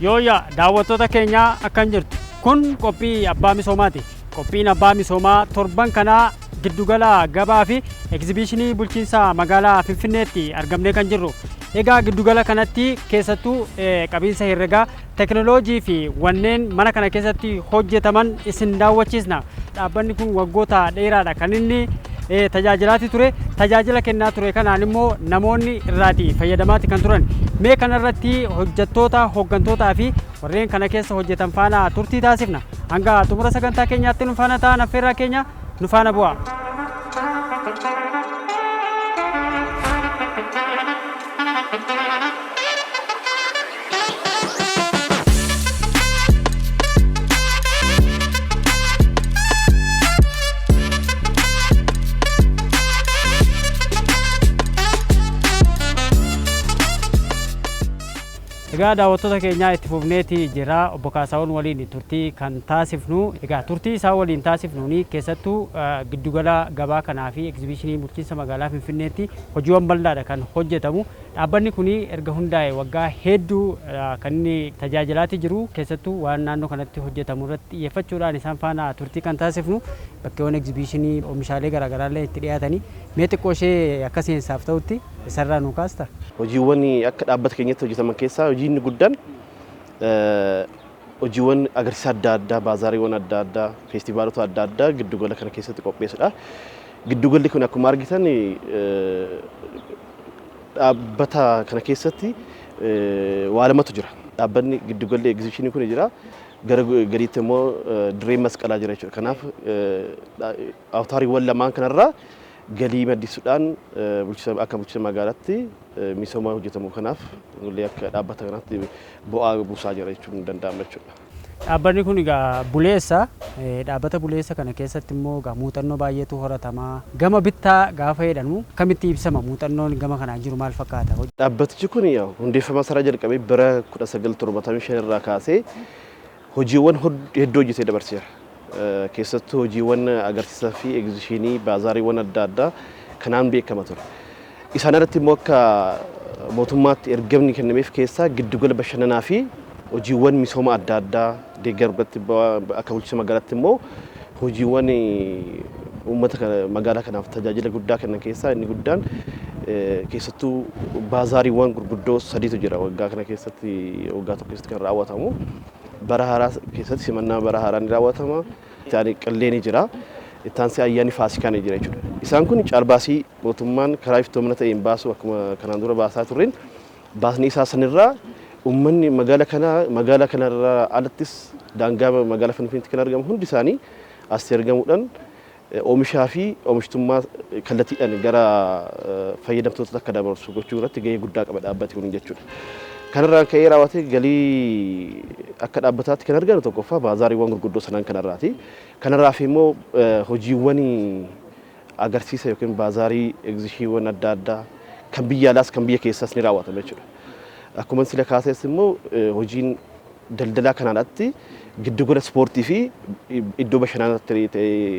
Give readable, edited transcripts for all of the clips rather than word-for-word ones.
Yooya daawwattoota keenyaa akkam jirtu. Kun qophii abbaa misoomaati. Qophiin abbaa misoomaa torban kanaa giddugala gabaa fi egzibiishinii bulchiinsa magaalaa Finfinneetti argamnee kan jirru. Egaa giddugala kanatti keessattuu qabiinsa herregaa teknooloojii fi wanneen mana kana keessatti hojjetaman isin daawwachiisna. Dhaabbanni kun waggoota dheeraadha kan inni tajaajilaati ture. Tajaajila kennaa ture kanaan immoo namoonni irraati fayyadamaati kan turan. Mee kanarratti hojjettoota, hooggantootaa fi warreen kana keessa hojjetan faana turtii taasifna. Hanga xumura sagantaa keenyaatti nu faana ta'an affeerraa keenya nu faana bu'a. Egaa daawwattoota keenyaa itti fufneeti jira. Obbo Kaasaawwan waliin turtii kan taasifnu. Egaa turtii isaa waliin taasifnuuni keessattuu giddugala gabaa kanaa fi egzibiishinii bulchiinsa magaalaa Finfinneetti hojiiwwan bal'aadha kan hojjetamu. Dhaabbanni kun erga hundaa'e waggaa hedduu kan inni tajaajilaati jiru. Keessattuu waan naannoo kanatti hojjetamu irratti xiyyeeffachuudhaan isaan faana turtii kan taasifnu. Bakkeewwan egzibiishinii oomishaalee garaagaraa illee itti dhiyaatanii mee xiqqoo ishee akka seensaaf ta'utti isarraa nu kaasta. Hojiiwwan akka dhaabbata keenyatti hojjetaman keessaa hojiin guddaan hojiiwwan agarsiisa adda addaa, baazaariiwwan adda addaa, feestivaalota adda addaa giddugala kana keessatti qopheessuudha. Giddugalli kun akkuma argitan dhaabbata kana keessatti waa lamatu jira. Dhaabbanni giddugalli egzibiishinii kun jira. Gara gadiitti immoo dirree masqalaa jira jechuudha. Kanaaf awtaariiwwan lamaan kanarraa galii maddisuudhaan akka bulchiinsa magaalaatti misooma hojjetamu. Kanaaf illee akka dhaabbata kanaatti bu'aa buusaa jira jechuun danda'ama jechuudha. Dhaabbanni kun egaa buleessa. Dhaabbata buleessa kana keessatti immoo muuxannoo baay'eetu horatamaa. Gama bittaa gaafa jedhamu akkamitti ibsama muuxannoon gama kanaan jiru maal fakkaata? Dhaabbatichi kun hundeeffama isaa jalqabee bara 1975 irraa kaasee hojiiwwan hedduu hojjetee dabarseera. Keessattuu hojiiwwan agarsiisaa fi egzibiishinii baazaariiwwan adda addaa kanaan beekama ture. Isaan irratti immoo akka mootummaatti ergamni kennameef keessaa giddugala bashannanaa fi hojiiwwan misooma adda addaa deeggaruudhaatti akka bulchiinsa magaalaatti immoo hojiiwwan uummata magaalaa kanaaf tajaajila guddaa kennan keessaa inni guddaan keessattuu baazaariiwwan gurguddoo sadiitu jira waggaa kana keessatti waggaa tokko keessatti kan raawwatamu. Bara haaraa keessatti simannaa bara haaraa ni raawwatama. Itti qilleeni jira. Itti aansee ayyaanni faasikaa ni jira jechuudha. Isaan kun caalbaasii mootummaan karaa iftoomina ta'een baasu akkuma kanaan dura baasaa turreen baasni isaa sanirraa uummanni magaalaa kanarraa alattis daangaa magaalaa Finfinneetti kan argamu hundi isaanii asitti argamuudhaan oomishaa fi oomishtummaa kallattiidhaan gara fayyadamtoota akka dabarsu gochuu irratti gahee guddaa qaba dhaabbati kun jechuudha. Kanarraan ka'ee raawwatee galii akka dhaabbataatti kan arganu tokkoffaa baazaariiwwan gurguddoo sanaan kanarraati. Kanarraaf immoo hojiiwwan agarsiisa yookiin baazaarii egzibiishiiwwan adda addaa kan biyya alaas kan biyya keessaas ni raawwatama jechuudha. Akkuma sila kaasees immoo hojiin daldalaa kanaadhaatti giddugala ispoortii fi iddoo bashannanaatti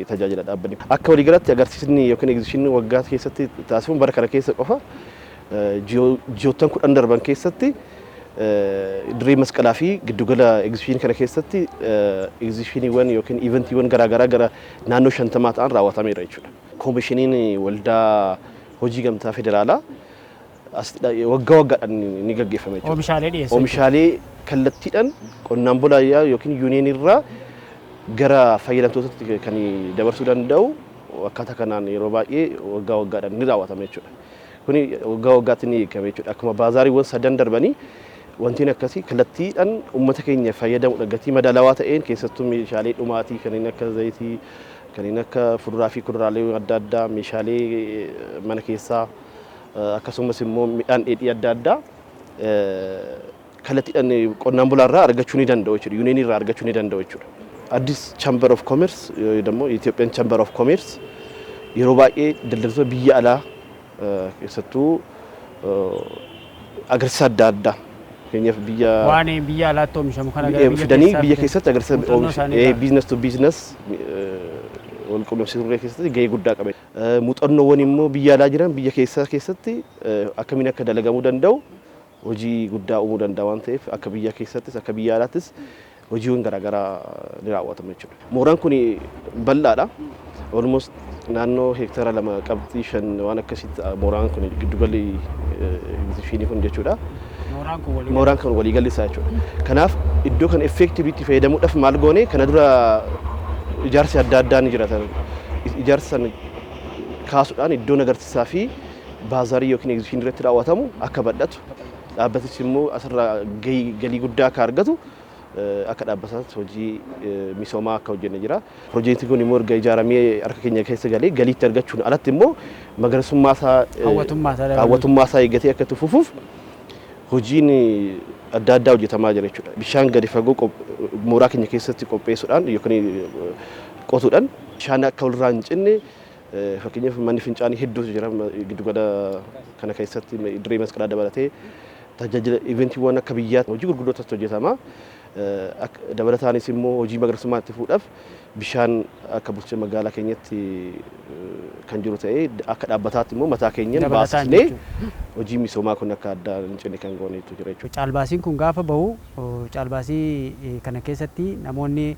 tajaajila dhaabbanni. Akka waliigalaatti agarsiisni yookiin egzibiishinii waggaa keessatti taasifamu bara kana keessa qofa ji'oottan 10 darban keessatti dirree masqalaa fi giddugala egzibiishinii kana keessatti egzibiishiniiwwan yookiin iiventiiwwan garaagaraa gara naannoo 50 ta'an raawwatameera jechuudha. Koomishiniin waldaa hojii gamtaa federaalaa waggaa waggaadhaan ni gaggeeffama jechuudha. Oomishaalee dhiyeessu. Oomishaalee kallattiidhaan qonnaan bulaa yookiin yuuniyeen irraa gara fayyadamtootaatti kan dabarsuu danda'u akkaataa kanaan yeroo baay'ee waggaa waggaadhaan ni raawwatama jechuudha. Kuni waggaa waggaatti ni eegama jechuudha. Akkuma baazaariiwwan sadan darbanii wantiin akkasii kallattiidhaan uummata keenya fayyadamuudha gatii madaalawaa ta'een keessattuu meeshaalee dhumaatii kanneen akka zayitii kanneen akka fuduraa fi kuduraalee adda addaa meeshaalee mana keessaa akkasumas immoo midhaan dheedhii adda addaa kallattiidhaan qonnaan bulaarraa argachuu ni danda'u jechuudha. Yuuniyeen irraa argachuu ni danda'u jechuudha. Addis Chamber of Commerce yookiin Ethiopian Chamber of Commerce yeroo baay'ee daldaltoota biyya alaa keessattuu agarsiisa adda addaa keenyaaf waan biyya alaatti oomishamu kana gara biyya keessatti agarsiisa business to business wal quunnamsiisuu keessatti gahee guddaa qaba. Muuxannoowwan immoo biyya alaa jiran biyya keessatti akkamiin akka dalagamuu danda'u hojii guddaa uumuu danda'a waan ta'eef akka biyya keessattis akka biyya alaattis hojiiwwan garaagaraa ni raawwatamu jechuudha. Mooraan kun bal'aadha. Almost naannoo hektaara 2.5 waan akkasitti mooraan kun giddugalli egzibishinii kun jechuudha. Mooraan kun waliigalli isaa jechuudha. Kanaaf iddoo kan effektiivliitti fayyadamuudhaaf maal goone kana dura ijaarsi adda addaa ni jiraata. Ijaarsi san kaasuudhaan iddoon agarsiisaa fi baazarii yookiin egzibishinii irratti raawwatamu akka badhatu dhaabbatichi immoo asirraa galii guddaa akka argatu akka dhaabbataatti hojii misoomaa akka hojjenne jira. Piroojeektiin kun immoo erga ijaaramee harka keenya keessa galee galiitti argachuun alatti immoo magariisummaa isaa eeggatee akka itti fufuuf hojiin adda addaa hojjetamaa jira jechuudha. Bishaan gadi fagoo mooraa keenya keessatti qopheessuudhaan yookiin qotuudhaan bishaan akka walirraa hin cinne fakkeenyaaf manni fincaanii hedduutu jira giddugala kana keessatti dirree masqalaa dabalatee tajaajila iveentiiwwan akka biyyaatti hojii gurguddootatti hojjetama. Dabalataanis immoo hojii magariisummaa itti fuudhaaf bishaan akka bulchiinsa magaalaa keenyatti kan jiru ta'ee akka dhaabbataatti immoo mataa keenyaan baasnee hojii misoomaa kun akka adda hin cinne kan goonetu jira jechuudha. Caalbaasiin kun gaafa bahu caalbaasii kana keessatti namoonni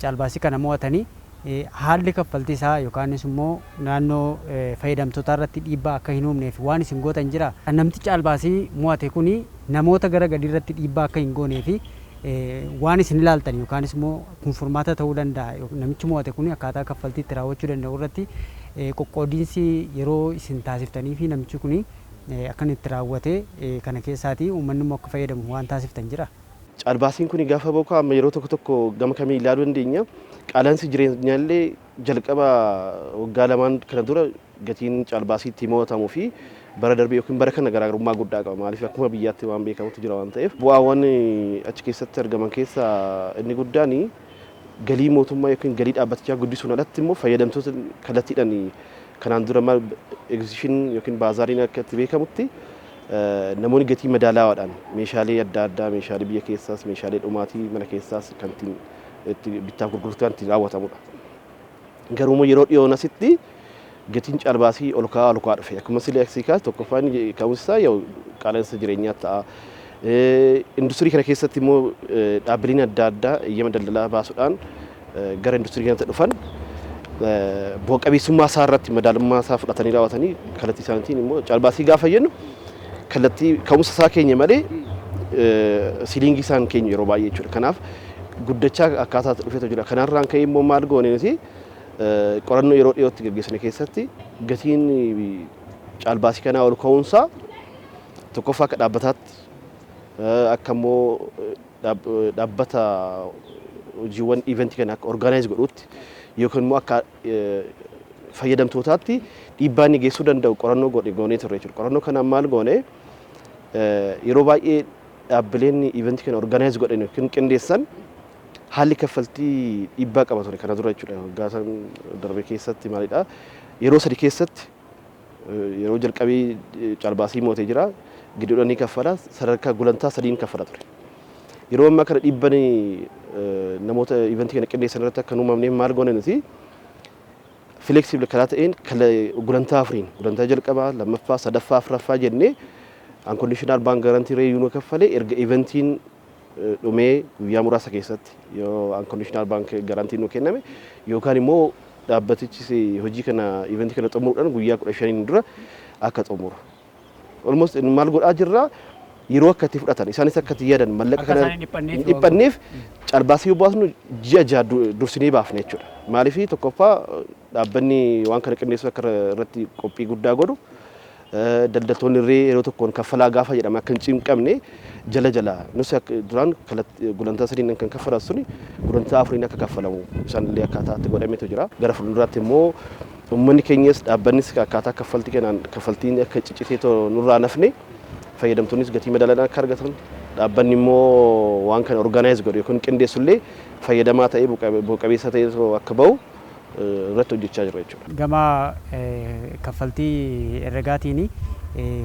caalbaasii kana mo'atanii haalli kaffaltii isaa yookaanis immoo naannoo fayyadamtootaa irratti dhiibbaa akka hin uumneef waan isin gootan jira. Namtichi caalbaasii mo'ate kuni namoota gara gadii irratti dhiibbaa akka hin gooneefi waan isin ilaaltan yookaanis immoo kun furmaata ta'uu danda'a. Namichi mo'ate kuni akkaataa kaffaltii itti raawwachuu danda'u irratti qoqqoodiinsi yeroo isin taasiftanii fi namichi kuni akkan itti raawwate kana keessaati uummanni immoo akka fayyadamu waan taasiftan jira. Caalbaasiin kun gaafa bokaa amma yeroo tokko tokko gama kamii ilaaluu dandeenya. Qaala'insi jireenyaallee jalqaba waggaa lamaan kana dura gatiin caalbaasiitti mo'atamuu fi bara darbee yookiin bara kana garaagarummaa guddaa qaba. Maaliif akkuma biyyaatti waan beekamutu jira waan ta'eef bu'aawwan achi keessatti argaman keessaa inni guddaan galii mootummaa yookiin galii dhaabbatichaa guddisuun alatti immoo fayyadamtoota kallattiidhaan kanaan dura egzibishin yookiin baazaariin akka itti beekamutti namoonni gatii madaalawaadhaan meeshaalee adda addaa meeshaalee biyya keessaas meeshaalee dhumaatii mana keessaas kan ittiin bittaaf gurgurtaan itti raawwatamudha. Garuu yeroo dhiyoon asitti gatiin caalbaasii ol ka'aa dhufe akkuma silee aksiikaas tokkoffaan ka'umsisaa yoo qaala'insa jireenyaa ta'a. Industirii kana keessatti immoo dhaabbileen adda addaa eeyyama daldalaa baasuudhaan gara industirii kanatti dhufan bu'a qabeessummaa isaa irratti madaalummaa isaa fudhatanii raawwatanii kallattii isaaniitiin immoo caalbaasii gaafa jennu kallattii ka'umsa isaa keenya malee siliingii isaan keenya yeroo baay'ee jechuudha. Kanaaf guddachaa akkaataa dhufeetu jira. Kanarraan ka'ee immoo maal gooneenis qorannoo yeroo dhiyootti gaggeessine keessatti gatiin caalbaasii kanaa ol ka'uunsaa tokkoffaa akka dhaabbataatti akka immoo dhaabbata hojiiwwan iventii kana akka orgaanaayiz godhuutti yookiin immoo akka fayyadamtootaatti dhiibbaa inni geessuu danda'u qorannoo goonee turre jechuudha. Qorannoo kanaan maal goone yeroo baay'ee dhaabbileen iventii kana orgaanaayiz godhan yookiin qindeessan haalli kaffaltii dhiibbaa qaba ture kana dura jechuudha. Waggaa san darbe keessatti maalidha yeroo sadi keessatti yeroo jalqabee caalbaasii mootee jira gidduudhaan ni kaffala sadarkaa gulantaa sadiin kaffala ture. Yeroo ammaa kana dhiibbaan namoota iventii kana qindeessan irratti akka uumamne maal goone nuti flexible karaa ta'een gulantaa afuriin gulantaa jalqabaa lammaffaa sadaffaa afuraffaa jennee unconditional bank guarantee rate yuunoo kaffalee erga iventiin dhumee guyyaa muraasa keessatti yoo unconditional bank guarantee nu kenname yookaan immoo dhaabbatichi hojii kana iventii kana xumuruudhaan guyyaa 15 dura akka xumuru. Almost maal godhaa jirra yeroo akka itti fudhatan isaanis akka itti yaadan mallaqa kana dhiphanneef caalbaasii yoo baasnu ji'a dursinee baafne jechuudha. Maaliif tokkoffaa dhaabbanni waan kana qindeessu akka irratti qophii guddaa godhu daldaltoonni illee yeroo tokkoon kaffalaa gaafa jedhama akka hin cinqabne jala nus duraan gulantaa sadiin kan kaffalan suni gulantaa afuriin akka kaffalamu isaan illee akkaataatti godhameetu jira. Gara fuulduraatti immoo uummanni keenyas dhaabbannis akkaataa kaffaltiin akka ciccitee nurraa nafne fayyadamtoonnis gatii madaalaan akka argatan dhaabbanni immoo waan kana orgaanaayiz godhu yookiin qindeessu illee fayyadamaa ta'ee bu'a qabeessa ta'ee akka bahu irratti hojjechaa jiru jechuudha. Gama kaffaltii herregaatiin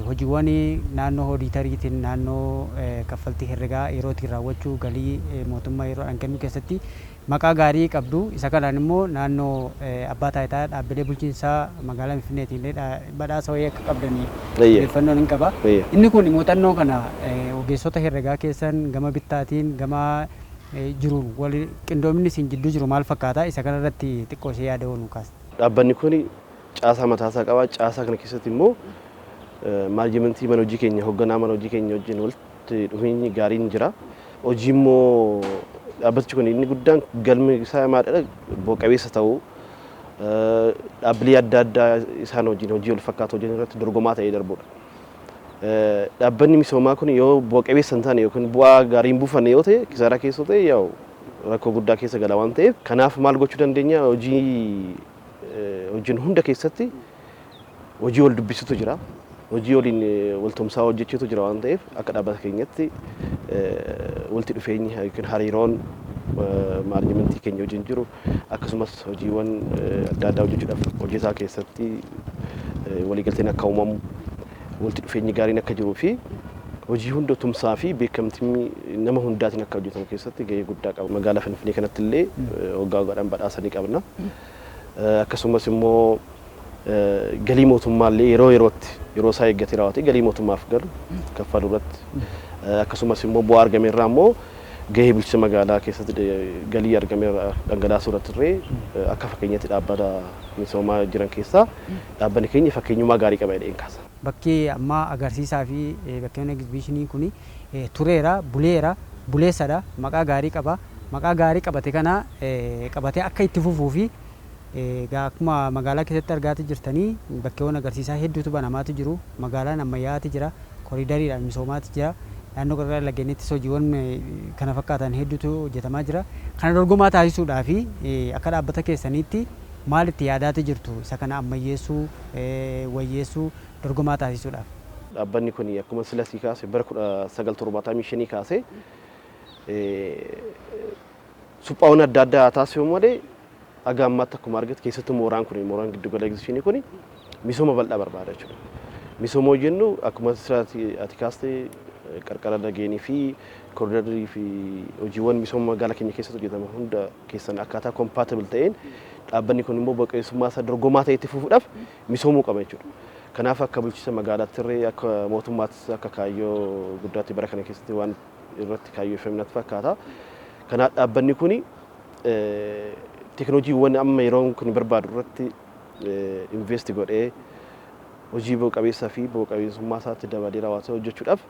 hojiiwwan naannoo oodiitariitiin naannoo kaffaltii herregaa yerootiin raawwachuu galii mootummaa yeroodhaan kennu keessatti maqaa gaarii qabdu. Isa kanaan immoo naannoo abbaa taayitaa dhaabbilee bulchiinsaa magaalaa Finfinneetiin badhaasa wayii akka qabdanii odeeffannoon hin qaba. Inni kun muuxannoo kana ogeessota herregaa keessan gama bittaatiin gama jiruun wal qindoominni isin jidduu jiru maal fakkaata? Isa kana irratti xiqqoo ishee yaada nu kaasa. Dhaabbanni kun caasaa mataasaa qaba. Caasaa kana keessatti immoo maanajimentii mana hojii keenya hoogganaa mana hojii keenya wajjin walitti dhufeenyi gaariin jira. Hojii immoo dhaabbatichi kun inni guddaan galmi isaa maadha bu'a-qabeessa ta'uu dhaabbilee adda addaa isaan wajjin hojii wal fakkaatu hojii irratti dorgomaa ta'ee darbuudha. Dhaabbanni misoomaa kun yoo bu'a-qabeessa hin taane yookiin bu'aa gaariin buufanne yoo ta'e kisaaraa keessa ta'e yaa'u rakkoo guddaa keessa gala waan ta'eef kanaaf maal gochuu dandeenya hojiin hunda keessatti hojii wal dubbisutu jira. Hojii waliin wal tumsaa hojjechuutu jira waan ta'eef akka dhaabbata keenyatti walitti dhufeenyi yookiin hariiroon maanajimentii keenya wajjin jiru akkasumas hojiiwwan adda addaa hojjechuudhaaf hojjetaa keessatti waliigalteen akka uumamu walitti dhufeenyi gaariin akka jiruu fi hojii hunda tumsaa fi beekamtii nama hundaatiin akka hojjetamu keessatti gahee guddaa qaba. Magaalaa Finfinnee kanatti illee waggaa waggaadhaan badhaasanii qabna. Akkasumas immoo galii mootummaallee yeroo isaa eeggatee raawwate galii mootummaaf galu kaffaluu irratti akkasumas immoo bu'aa argame irraa immoo gahee bulchiinsa magaalaa keessatti galii argame irraa dhangalaasuu irratti illee akka fakkeenyatti dhaabbata misoomaa jiran keessaa dhaabbanni keenya fakkeenyummaa gaarii qaba jedheen kaasa. Bakki amma agarsiisaa fi bakkeewwan egzibiishinii kun tureera, buleera, buleessadha, maqaa gaarii qaba. Maqaa gaarii qabate kana qabatee akka itti fufuu fi akkuma magaalaa keessatti argaati jirtanii bakkeewwan agarsiisaa hedduutu banamaatu jiru. Magaalaan ammayyaa'aati jira, koriidariidhaan misoomaati jira. Naannoo qarqara lageenittis hojiiwwan kana fakkaatan hedduutu hojjetamaa jira. Kana dorgomaa taasisuudhaa fi akka dhaabbata keessaniitti maal itti yaadaati jirtu? Isa kana ammayyeessuu, wayyeessuu, dorgomaa taasisuudhaaf. Dhaabbanni kun akkuma silasii kaase bara 1975 kaase suphaawwan adda addaa taasifamuu malee aga ammaatti akkuma argite keessattuu mooraan giddugala egzibiishinii kun misooma bal'aa barbaada jechuudha. Misooma jennu akkuma ati kaastee qarqara lageenii fi koriidarii fi hojiiwwan misooma magaalaa keenya keessatti hojjetaman hunda keessan akkaataa kompaatibil ta'een dhaabbanni kun immoo bu'a-qabeessummaa isaa dorgomaa ta'e itti fufuudhaaf misoomuu qaba jechuudha. Kanaaf akka bulchiinsa magaalaatti irree akka mootummaattis akka kaayyoo guddaatti bara kana keessatti waan irratti kaayyoofame natti fakkaata. Kanaaf dhaabbanni kun teknooloojiiwwan amma yeroon kun barbaadu irratti invest godhee hojii bu'a-qabeessaa fi bu'a-qabeessummaa isaatti dabalee raawwatee hojjechuudhaaf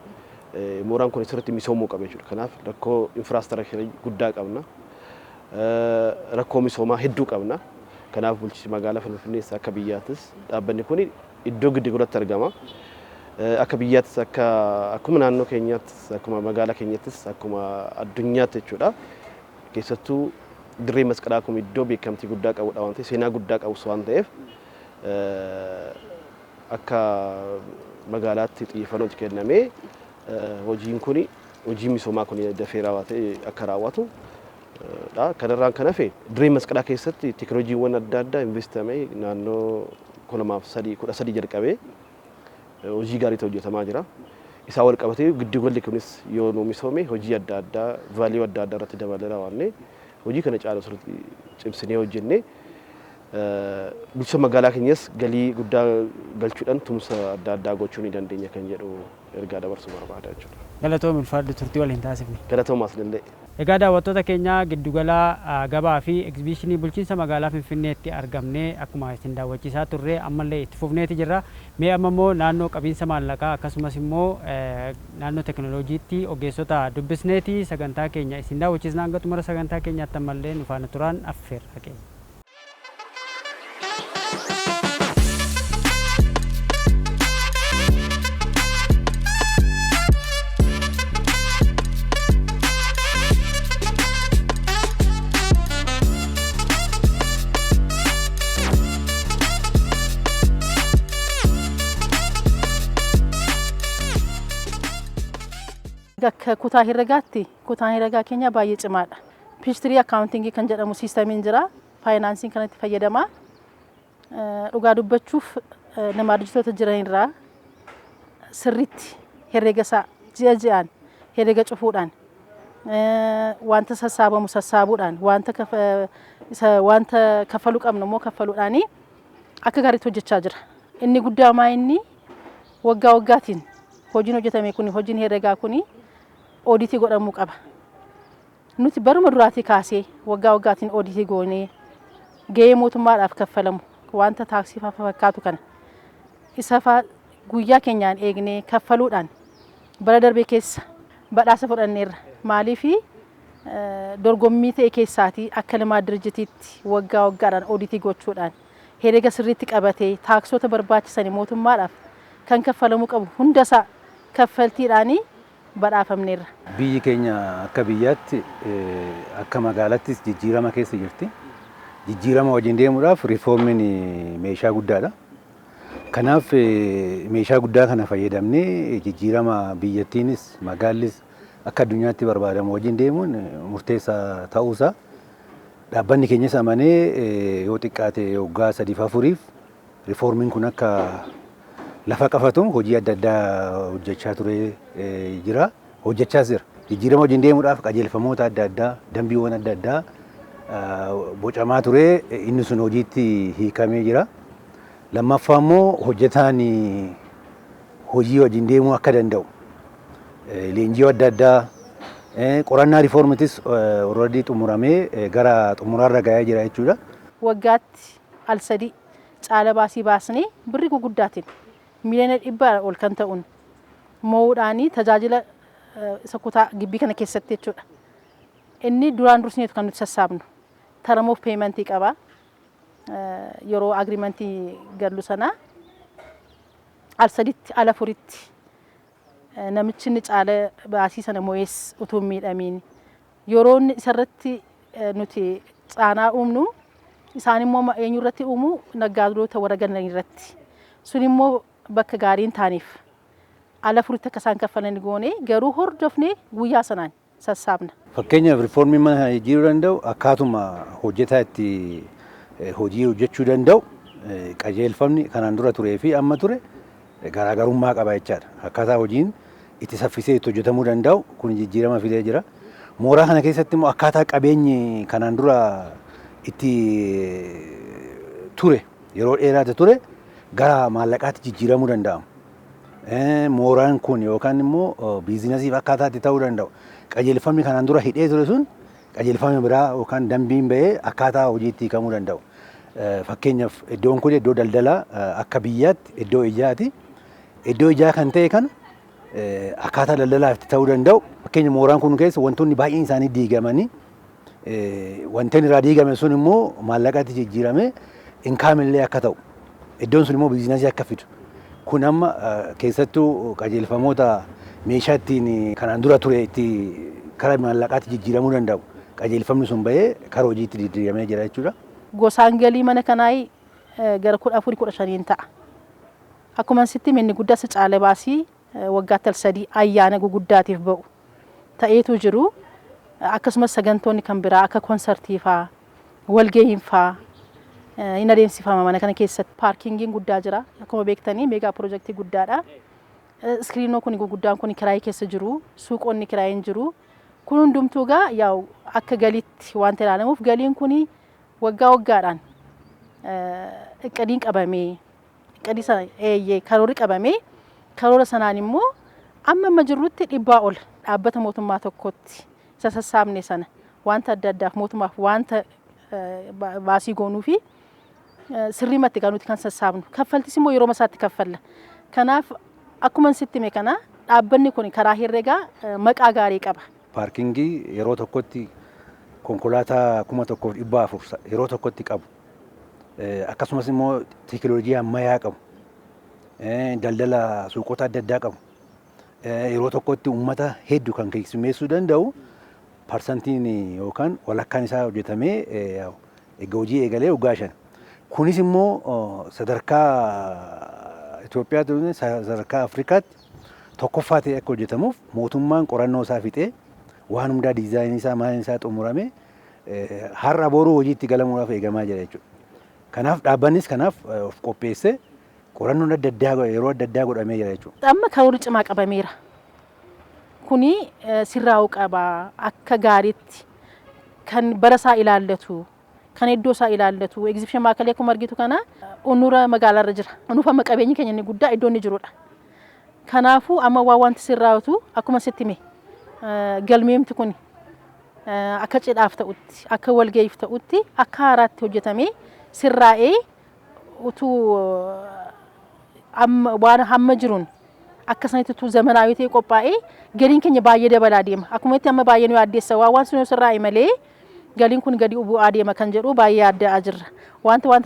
mooraan kun sirriitti misoomuu qaba jechuudha. Kanaaf rakkoo infiraastructurii guddaa qabna. Rakkoo misoomaa hedduu qabna. Kanaaf bulchiinsi magaalaa Finfinnees akka biyyaattis dhaabbanni kun iddoo giddugalatti argama. Akka biyyaattis akkuma naannoo keenyaattis akkuma magaalaa keenyattis akkuma addunyaatti jechuudha. Keessattuu dirree masqalaa kun iddoo beekamtii guddaa qabudha waan ta'eef seenaa guddaa qabus waan ta'eef akka magaalaatti xiyyeeffannootti kennamee hojiin kun hojii misoomaa kun dafee raawwatee akka raawwatu kanarraan kan hafe dirree masqalaa keessatti teknooloojiiwwan adda addaa investamee naannoo 2013 jalqabee hojii gaariitu hojjetamaa jira. Isaa wal qabatee giddugalli kunis yoo misoome hojii adda addaa vaaliyuu adda addaa irratti dabalee raawwanne hojii kana caalaa sirriitti cimsinee hojjennee bulchiinsa magaalaa keenyas galii guddaa galchuudhaan tumsa adda addaa gochuu ni dandeenya kan jedhu ergaa dabarsuu barbaada jechuudha. Galatoom ulfaadhu turtii waliin taasifne. Galatoomaas danda'e. Egaa daawwattoota keenya giddugala gabaa fi egzibiishinii bulchiinsa magaalaa Finfinneetti argamnee akkuma isin daawwachiisaa turre ammallee itti fufneeti jirra. Mee amma immoo naannoo qabiinsa maallaqaa akkasumas immoo naannoo teknooloojiitti ogeessota dubbisneeti sagantaa keenya isin daawwachiisna hanga xumura sagantaa keenyaatti ammallee nu faana turaan affeerra keenya. Akka kutaan herregaa keenya baay'ee cimaadha. Piistirii akkaawuntingii kan jedhamu siistamiin jira. faayinaansiin kanatti fayyadamaa. Dhugaa dubbachuuf nama dijitoota jiran irraa sirriitti herreega isaa ji'a ji'aan herreega cufuudhaan wanta sassaabamu sassaabuudhaan wanta kaffaluu qabnu immoo kaffaluudhaan akka gaariitti hojjechaa jira. Inni guddaa inni waggaa waggaatiin hojiin hojjetame kun hojiin herreegaa kun ooditii godhamuu qaba. Nuti baruma duraatii kaasee waggaa waggaatiin ooditii goonee gahee mootummaadhaaf kaffalamu wanta taaksii fakkaatu kana isa guyyaa keenyaan eegnee kaffaluudhaan bara darbee keessa badhaasa fudhanneerra. Maaliif dorgommii ta'e keessaatii akka limaa dirjitiitti waggaa waggaadhaan ooditii gochuudhaan herreega sirriitti qabatee taaksota barbaachisan mootummaadhaaf kan kaffalamuu qabu hundasaa kaffaltiidhaan badhaafamneerra. Biyyi keenya akka biyyaatti akka magaalattis jijjiirama keessa jirti. Jijjiirama wajjin deemuudhaaf riiformiin meeshaa guddaadha. Kanaaf meeshaa guddaa kana fayyadamnee jijjiirama biyyattiinis magaallis akka addunyaatti barbaadamu wajjin deemuun murteessaa ta'uusaa dhaabbanni keenyas amanee yoo xiqqaate waggaa 3-4 riiformiin kun akka lafa qabatu hojii adda addaa hojjechaa ture jira. Hojjechaas jira. Jijjiirama wajjin deemuudhaaf qajeelfamoota adda addaa, dambiiwwan adda addaa bocamaa ture. Inni sun hojiitti hiikamee jira. Lammaffaa immoo hojjetaan hojii wajjin deemuu akka danda'u leenjii adda addaa qorannaa riiformitis already xumuramee gara xumuraarra gahaa jira jechuudha. Waggaatti al 3 caala baasii baasnee birrii guguddaatiin miliyoona 100 ol kan ta'uun mo'uudhaanii tajaajila isa kutaa gibbii kana keessatti jechuudha. Inni duraan dursineetu kan nuti sassaabnu term of payment qaba. Yeroo agreementii gallu sana al 3tti al 4tti namichi inni caala baasii sana mo'ees utuu miidhamiin yeroo isarratti nuti caanaa uumnu isaan immoo eenyu irratti uumu naggaadota warra gannan irratti sun immoo bakka gaariin taaniif al 4tti akka isaan kaffalan goone garuu hordofne guyyaa sanaan sassaabna. Fakkeenyaaf riiformiin mana jijjiiruu danda'u akkaatuma hojjetaa itti hojii hojjechuu danda'u qajeelfamni kanaan dura turee fi amma ture garaagarummaa qaba jechaadha. Akkaataa hojiin itti saffisee itti hojjetamuu danda'u kun jijjiirama fidee jira. Mooraa kana keessatti immoo akkaataa qabeenyi kanaan dura itti ture yeroo dheeraate ture gara maallaqaatti jijjiiramuu danda'amu. Mooraan kun yookaan immoo biizinasiif akkaataa itti ta'uu danda'u. Qajeelfamni kanaan dura hidhee ture sun qajeelfamni biraa yookaan dambiin bahee akkaataa hojiitti hiikamuu danda'u. Fakkeenyaaf iddoon kun iddoo daldalaa akka biyyaatti iddoo ijaati. Iddoo ijaa kan ta'e kan akkaataa daldalaaf ta'uu danda'u. Fakkeenya mooraan kun keessa wantoonni baay'een isaanii diigamanii wantoonni irraa diigame sun immoo maallaqaatti jijjiiramee inkaamillee akka ta'u. Iddoon sun immoo biizinasii akka fidu. Kun amma keessattuu qajeelfamoota meeshaa ittiin kanaan dura ture itti karaa maallaqaatti jijjiiramuu danda'u. Qajeelfamni sun bahee karaa hojiitti jijjiiramee jira jechuudha. Gosaan galii mana kanaa gara 14-15 ta'a. Akkuma sitti manni guddaa caala baasii waggaatti al 3 ayyaana guguddaatiif ba'u ta'eetu jiru. Akkasumas sagantoonni kan biraa akka konsertii fa'aa walgahiin fa'aa hin adeemsifama mana kana keessatti. Paarkingiin guddaa jira. Akkuma beektanii meegaa piroojeektii guddaadha. Iskiriinoo kun guguddaan kun kiraayii keessa jiru. Suuqonni kiraayiin jiru. Kun hundumtuu gaa yaa'u akka galiitti wanta ilaalamuuf galiin kun waggaa waggaadhaan iqadiin qabamee iqadii sana karoorri qabamee karoora sanaan immoo amma jirrutti 100 ol dhaabbata mootummaa tokkotti isa sassaabne sana wanta adda addaaf mootummaaf wanta baasii goonuu fi sirriimatti nuti kan sassaabnu kaffaltis immoo yeroo masaatti kaffalla. Kanaaf akkuma sitti mee kana dhaabbanni kun karaa herreegaa maqaa gaarii qaba. Paarkingii yeroo tokkotti konkolaataa 1400 yeroo tokkotti qabu. Akkasumas immoo teekinooloojii ammayyaa qabu. Daldala suuqota adda addaa qabu. Yeroo tokkotti uummata hedduu kan keessummeessuu danda'u parsantiin yookaan walakkaan isaa hojjetamee egaa hojii eegalee waggaa 5. Kunis immoo sadarkaa Itoophiyaatti sadarkaa Afrikaatti tokkoffaa ta'ee akka hojjetamuuf mootummaan qorannoo isaa fixee waan hundaa diizaayinii isaa maaliin isaa xumuramee har'a boruu hojiitti galamuudhaaf eegamaa jira jechuudha. Kanaaf dhaabbannis kanaaf of qopheessee qorannoon adda addaa yeroo adda addaa godhamee jira jechuudha. Amma karoora cimaa qabameera. Kuni sirraa'uu qaba akka gaariitti kan barasaa ilaallatu kan iddoo isaa ilaallatu egzibishin maakalee akkuma argitu kana unuura magaalaarra jira. Unuufama qabeenyi keenya inni guddaa iddoo inni jirudha. Kanaafuu amma waa wanti sirraa'utu akkuma sitti hime galmeemti kuni akka cidhaaf ta'utti akka walga'iif ta'utti akka haaraatti hojjetamee sirraa'ee utuu waan hamma jiruun akka sanatti utuu zamanaawii ta'e qophaa'ee galiin keenya baay'ee dabalaa deema. Akkuma itti amma baay'ee nu yaaddeessa waan sun sirraa'e malee galiin kun gadi bu'aa deema kan jedhu baay'ee addaa jirra. Wanta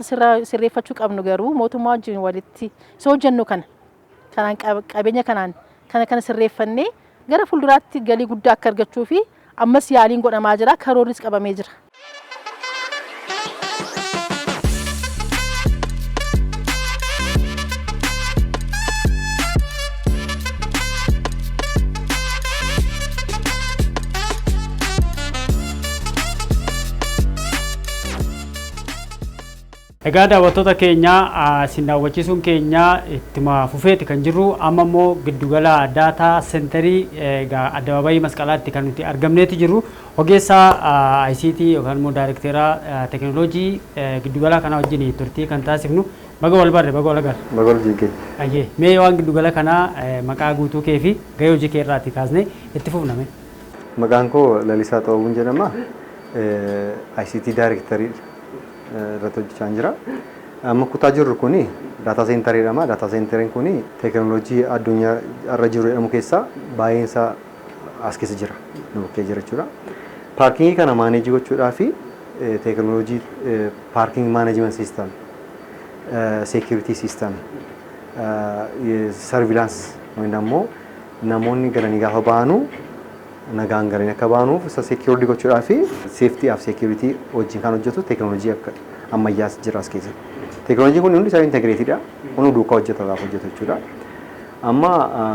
sirreeffachuu qabnu garuu mootummaa wajjin walitti isa hojjennu kanaan qabeenya kana sirreeffannee gara fuulduraatti galii guddaa akka argachuu fi ammas yaaliin godhamaa jira karoorris qabamee jira. Egaa daawwattoota keenya isin daawwachiisuun keenya ittuma fufeeti kan jirru amma immoo giddugala daataa seenterii addabaabayii masqalaatti kan nuti argamneeti jirru ogeessaa ICT yookaan immoo daayirekteera teekinooloojii giddugala kana wajjin turtii kan taasifnu baga wal barre baga wal agarre. Baga wal jigee. Ayyee mee waan giddugala kana maqaa guutuu kee fi gahee hojii kee irraatti kaasnee itti fufname. Maqaan koo Lalisaa Xaawuun jedhama. ICT daayirekterii irratti hojjechaa jira. Amma kutaa jirru kuni daataa seenterii jedhama. Daataa seenteriin kuni teekinooloojii addunyaa irra jiru jedhamu keessaa baay'een isaa as keessa jira. Nu bukkee jira jechuudha. Paarkingii kana maaneejii gochuudhaa fi teekinooloojii paarking maaneejiment siistem, seekuritii siistem, sarvilaans yookiin immoo namoonni galanii gaafa ba'anu nagaan galanii akka ba'anuuf isa seekuritii gochuudhaa fi seeftii fi seekuritii wajjin kan hojjetu teekinooloojii akka ammayyaas jira as keessa. Teekinooloojiin kun hundi isaa integreetidha. Kun duukaa hojjetuudhaaf hojjetu jechuudha. Amma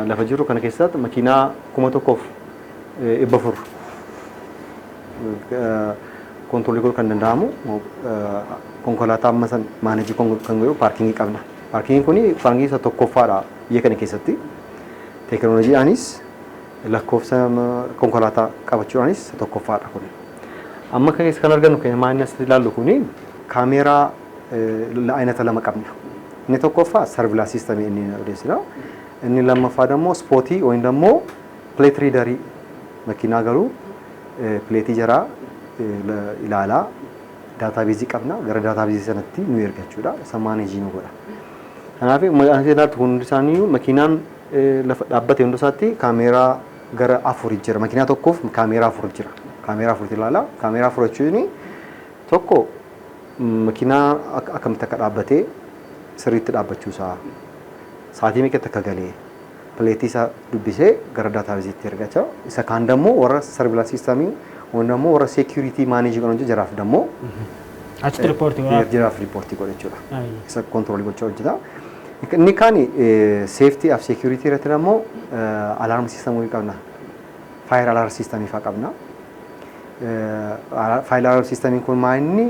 lafa jiru kana keessatti makiinaa 1,400 kontiroolii godhuu kan danda'amu konkolaataa amma san maaneejii kan godhu paarkingii qabna. Paarkingiin kun paarkingii isa tokkoffaadha biyya kana keessatti. Teekinooloojiidhaanis lakkoofsa konkolaataa qabachuudhaanis tokkoffaadha kun. Amma kan argannu kan maanni asitti ilaallu kun kaameeraa aynata lama qabna. Inni tokkoffaa sarvilaans siistemii inni odeessudha. Inni lammaffaa immoo spootii yookiin immoo pileet riidarii makiinaa garuu pileetii jaraa ilaalaa daataabeezii qabna. Gara daataabeezii sanatti nu erga jechuudha. Isa maaneejii nu godha. Kanaaf asirratti hundi isaanii makiinaan lafa dhaabbate hundi isaatti kaameeraa gara 4 jira. Makiinaa tokkoof kaameeraa 4 jira. Kaameeraa 4 ilaala. Kaameeraa 4 jechuun tokko makiinaa akkamitti akka dhaabbatee sirriitti dhaabbachuusaa sa'aatii meeqatti akka galee pileetii isaa dubbisee gara daataabeeziitti ergachaa isa kaan dammoo warra sarvilaans siistemii yookiin immoo warra seekuritii maaneejii godhan jiraaf dammoo achitti riippoortii godha. Jiraaf riippoortii godha jechuudha. Isa kontiroolii gochaa hojjeta. Inni kaan seeftii fi seekuritii irratti dammoo alaarm siistemii qabna. Faayir alaarm siistemii fa'aa qabna. Faayir alaarm siistemiin kun maal inni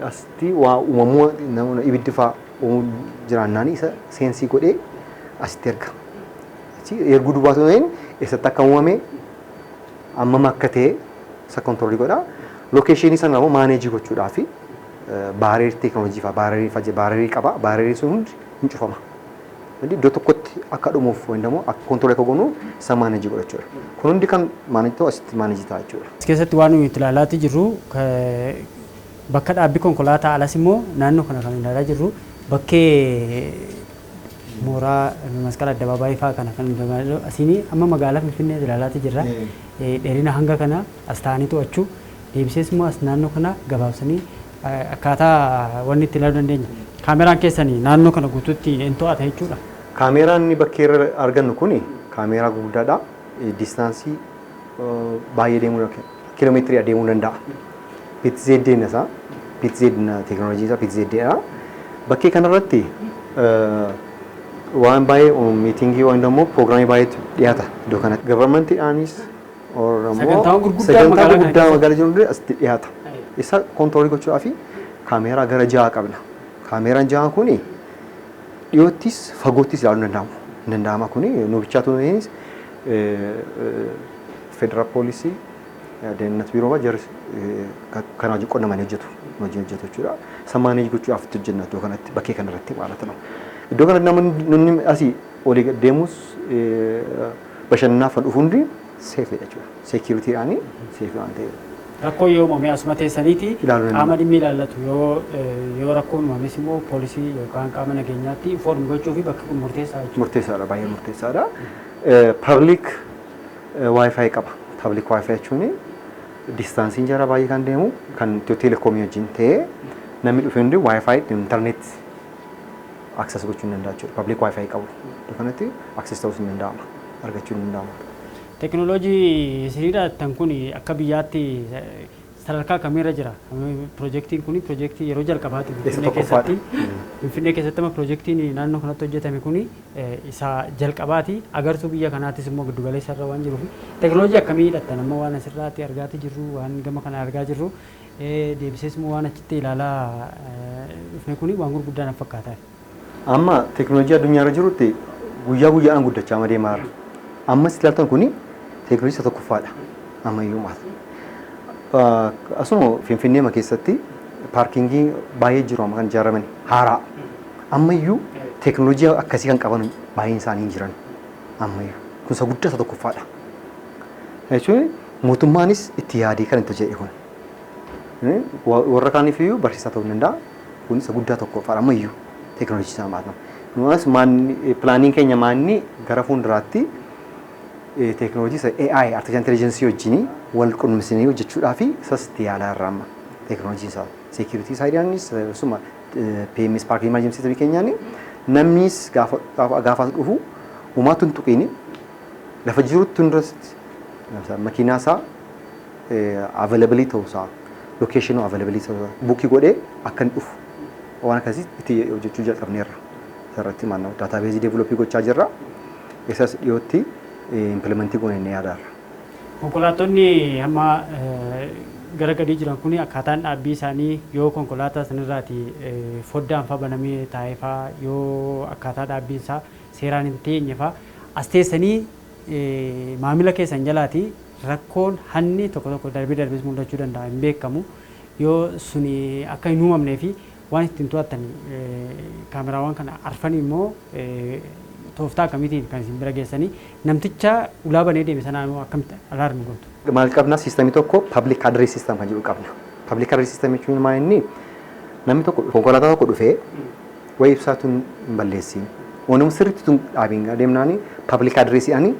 asitti waa uumamuu namoonni ibiddi fa'aa uumuu jiraannaan isa seensii godhee asitti erga. Erguu duwwaatu ta'een eessatti akka uumame ammam akka ta'e isa kontiroolii godha. Lookeeshinii sana immoo maaneejii gochuudhaaf baareerii teekinooloojii fa'aa baareerii qaba. Baareerii sun hundi hin cufama. Iddoo tokkotti akka dhumuuf yookiin immoo akka kontiroolii akka goonu isa maaneejii godha jechuudha. Kun hundi kan maaneejii ta'u asitti maaneejii ta'a jechuudha. As keessatti waan nuyi itti ilaalaa jirru bakka dhaabbii konkolaataa alas immoo naannoo kana kan ilaalaa jirru bakkee mooraa masqala addabaabaayii fa'aa kana kan ilaalaa asiin amma magaalaa Finfinnee ilaalaa jirra. Dheerina hanga kana as ta'anii to'achuu deebisees immoo as naannoo kana gabaabsanii akkaataa wanni itti ilaaluu dandeenya. Kaameraan keessanii naannoo kana guutuutti hin to'ata jechuudha. Kaameraan inni bakkee irra argannu kuni kaameeraa guddaadha. Distaansii baay'ee deemuu kiiloomeetirii adeemuu danda'a. PTZ isaa PTZ teekinooloojii isaa PTZdha. Bakkee kanarratti waan baay'ee miitingii waan immoo piroogiraamii baay'eetu dhiyaata iddoo kanatti. Gavarmentiidhaanis Sagantaan gurguddaan sagantaa magaalaa gurguddaa kana magaalaa jiru asitti dhiyaata. Isa kontiroolii gochuudhaaf kaameeraa gara 6 qabna. Kaameeraan 6 kuni dhiyoottis fagoottis ilaaluu danda'amu. Danda'ama kuni nu bichaatu nuyinis federal poolisii deennet biiroo jarris kan hojii qonnamanii hojjetu jechuudha. Sammaanii gochuudhaaf itti hojjenna iddoo kanatti bakkee kanarratti maalata nama. Iddoo kanatti namoonni asii olii deemus bashannanaaf dhufu hundi seefidha jechuudha. Seekiritiidhaanii seefi waan ta'eef. Rakkoo yoo uumame asuma teessaniiti Ilaaluu qaama dhimmi ilaallatu yoo rakkoon uumames immoo poolisii yookaan qaama nageenyaatti inform gochuu fi bakka kun murteessaa jechuudha. Murteessaadha baay'ee murteessaadha. Public wifi qaba. Public wifi jechuun distaansiin jara baay'ee kan deemu kan Itiyoo Telekoomii wajjin ta'ee namni dhufe hundi wifi internet access gochuu ni danda'a jechuudha. Public wifi qabu. Iddoo kanatti access ta'uus ni danda'ama. Argachuu ni danda'ama. Teknooloojii sirriidhaan kun akka biyyaatti sadarkaa kamiirra jira? Piroojeektiin kun piroojeektii yeroo jalqabaati Finfinnee keessatti. Finfinnee keessatti piroojeektiin naannoo kanatti hojjetame kun isa jalqabaati. Agartuu biyya kanaattis immoo giddu galeessa irra waan jiruuf teknooloojii akkamii hidhattan amma waan asirraatti argaati jirru waan gama kana argaa jirru deebisees immoo waan achitti ilaalaa dhufne kun waan gurguddaan fakkaata. Amma teknooloojii addunyaarra jirutti guyyaa guyyaadhaan guddachaa deemaa jira. Ammas ilaaltan kuni teknooloojii isa tokkoffaadha. Ammayyuu maal. Asuma Finfinnee keessatti paarkingii baay'ee jiru amma kan ijaaraman haaraa. Ammayyuu teknooloojii akkasii kan qaban baay'een isaanii hin jiran. Ammayyuu kun isa guddaa isa tokkoffaadha. Jechuun mootummaanis itti yaadee kan itti jedhe kun. Warra kaaniif iyyuu barsiisaa ta'uu danda'a. Kun isa guddaa tokkoffaadha ammayyuu teknooloojii isaa maal. Nuwas pilaaniin keenya maanni gara fuulduraatti teknooloojii AI artificial intelligence wajjin wal qunnamsiisanii hojjechuudhaa fi isas itti yaalaa irraa amma teknooloojii isaa security saayidaanis suma PMS park emergency tabii keenyaan namnis gaafa dhufu uumaatu hin tuqiini lafa jirutti hundarratti makiinaa isaa availability ta'uusaa location availability ta'uusaa buukii godhee akka hin dhufu waan akkasii itti hojjechuu jalqabneerra. Sarratti maannaa daatabeezii deeveloppii gochaa jirra. Isas dhiyootti implementii goonee yaadaarra. Konkolaattonni amma gara gadii jiran kun akkaataan dhaabbii isaanii yoo konkolaataa sanirraati foddaan faa banamee taa'ee faa yoo akkaataa dhaabbiin isaa seeraan hin teenye faa as teessanii maamila keessan jalaati rakkoon hanni tokko tokko darbee mul'achuu danda'a hin beekamu yoo suni akka hin uumamnee fi waan ittiin to'attan kaameraawwan kana arfan immoo tooftaa akkamiitiin kan isin bira geessanii namticha ulaa banee deeme sanaan akkamitti alaarmi gootu. Maal qabna siistemii tokko public address system kan jedhu qabna. Public address system jechuun maal inni namni tokko konkolaataa tokko dhufee wayii ibsaatu hin balleessiin. Wanuma sirriitti tun dhaabiin deemnaani public address ani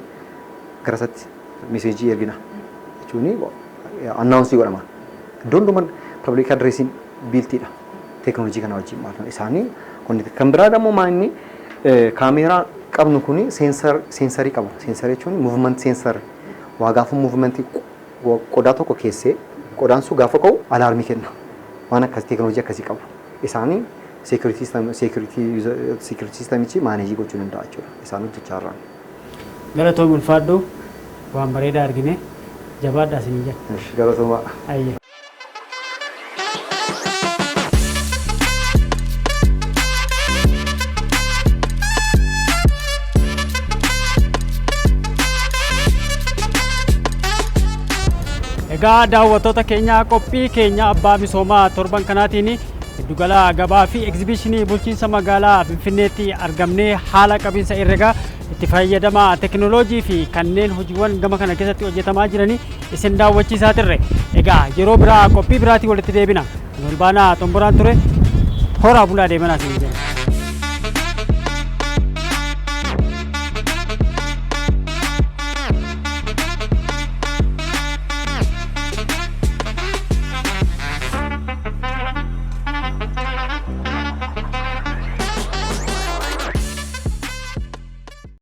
gara isaatti meseejii ergina. Jechuun annaawunsii godhama. Iddoon dhuman public addressiin biiltiidha. Teknooloojii kana wajjin maal isaanii kan biraa immoo maal inni kaameeraa qabnu kuni seensarii qabu. Seensarii jechuun movement sensor waa gaafa movementii qodaa tokko keessee qodaan sun gaafa ka'u alaarmii kenna. Waan akkasii teknooloojii akkasii qabu. Isaanii security systemichi maaneejii gochuu danda'a jechuudha. Isaan hojjechaa jirran. Galatoom ulfaadhoo waan bareedaa argine jabaadhaa isin jira. Galatoomaa. Ayyee. Egaa daawwattoota keenya qophii keenya abbaa misoomaa torban kanaatiin giddugala gabaa fi egzibiishinii bulchiinsa magaalaa Finfinneetti argamnee haala qabiinsa herregaa itti fayyadamaa teknooloojii fi kanneen hojiiwwan gama kana keessatti hojjetamaa jiranii isin daawwachiisaa turre. Egaa yeroo biraa qophii biraatii walitti deebina. Walbaanaa xumuraan ture horaa bulaa deemanaa isin jenna.